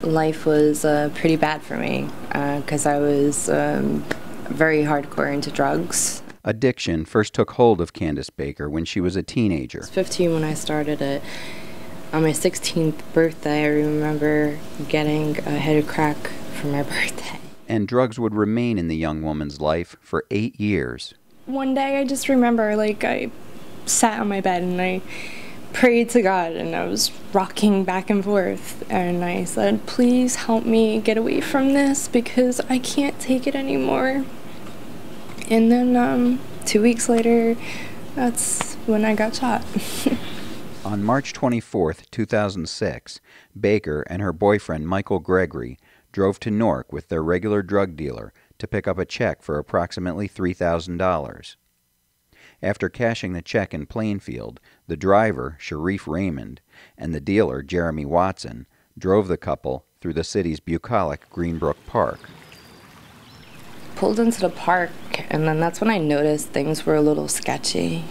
Life was pretty bad for me because I was very hardcore into drugs. Addiction first took hold of Candace Baker when she was a teenager. I was 15 when I started it. On my 16th birthday, I remember getting a head of crack for my birthday. And drugs would remain in the young woman's life for 8 years. One day I just remember, I sat on my bed and I prayed to God, and I was rocking back and forth, and I said, please help me get away from this because I can't take it anymore. And then 2 weeks later, that's when I got shot. On March 24, 2006, Baker and her boyfriend Michael Gregory drove to Newark with their regular drug dealer to pick up a check for approximately $3,000. After cashing the check in Plainfield, the driver, Sharif Raymond, and the dealer, Jeremy Watson, drove the couple through the city's bucolic Greenbrook Park. Pulled into the park, and then that's when I noticed things were a little sketchy.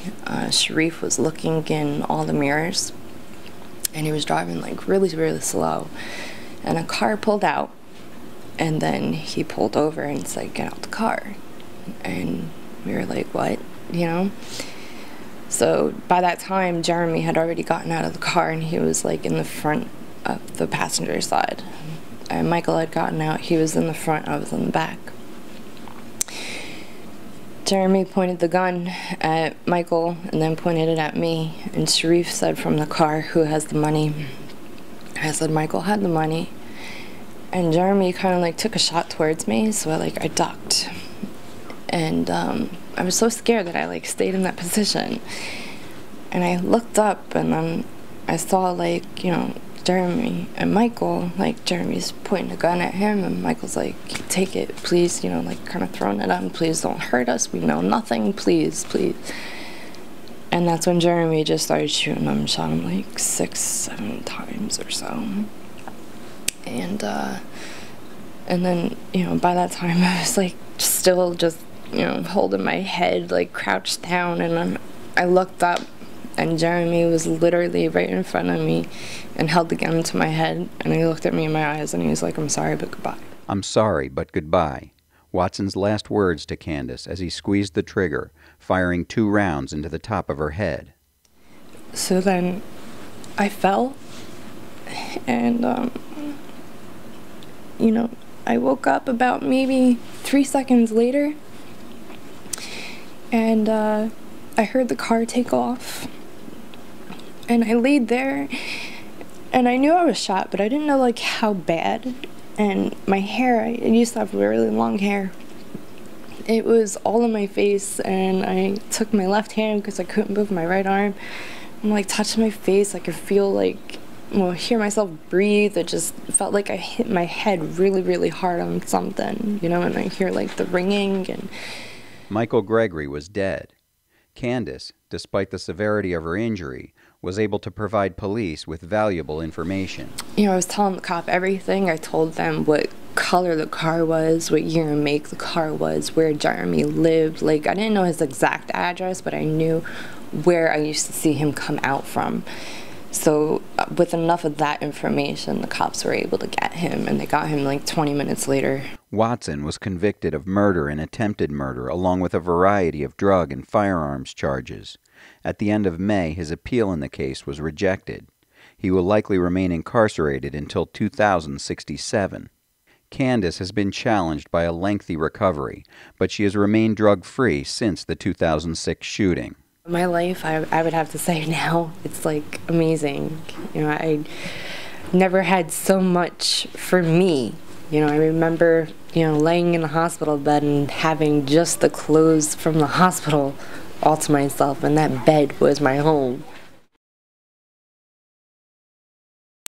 Sharif was looking in all the mirrors, and he was driving really, really slow. And a car pulled out, and then he pulled over and said, get out the car. And we were like, what? You know? So by that time, Jeremy had already gotten out of the car, and he was in the front of the passenger side. And Michael had gotten out. He was in the front, I was in the back. Jeremy pointed the gun at Michael and then pointed it at me, and Sharif said from the car, who has the money? I said Michael had the money, and Jeremy kind of took a shot towards me, so I ducked. And I was so scared that I stayed in that position. And I looked up, and then I saw Jeremy and Michael, Jeremy's pointing a gun at him, and Michael's take it, please, kind of throwing it on, please don't hurt us, we know nothing, please, please. And that's when Jeremy just started shooting him, shot him 6, 7 times or so. And then, by that time I was still just, holding my head, crouched down, and then I looked up, and Jeremy was literally right in front of me and held the gun to my head, and he looked at me in my eyes, and he was like, I'm sorry, but goodbye. I'm sorry, but goodbye. Watson's last words to Candace as he squeezed the trigger, firing 2 rounds into the top of her head. So then I fell, and, I woke up about maybe 3 seconds later, and I heard the car take off, and I laid there, and I knew I was shot, but I didn't know how bad. And my hair, I used to have really long hair. It was all in my face, and I took my left hand because I couldn't move my right arm. I'm touching my face. I could feel hear myself breathe. It just felt like I hit my head really, really hard on something, and I hear the ringing. And Michael Gregory was dead. Candace, despite the severity of her injury, was able to provide police with valuable information. I was telling the cop everything. I told them what color the car was, what year and make the car was, where Jeremy lived. I didn't know his exact address, but I knew where I used to see him come out from. So with enough of that information, the cops were able to get him, and they got him 20 minutes later. Watson was convicted of murder and attempted murder, along with a variety of drug and firearms charges. At the end of May, his appeal in the case was rejected. He will likely remain incarcerated until 2067. Candace has been challenged by a lengthy recovery, but she has remained drug-free since the 2006 shooting. My life, I would have to say now, it's amazing. I never had so much for me. I remember, laying in a hospital bed and having just the clothes from the hospital all to myself, and that bed was my home.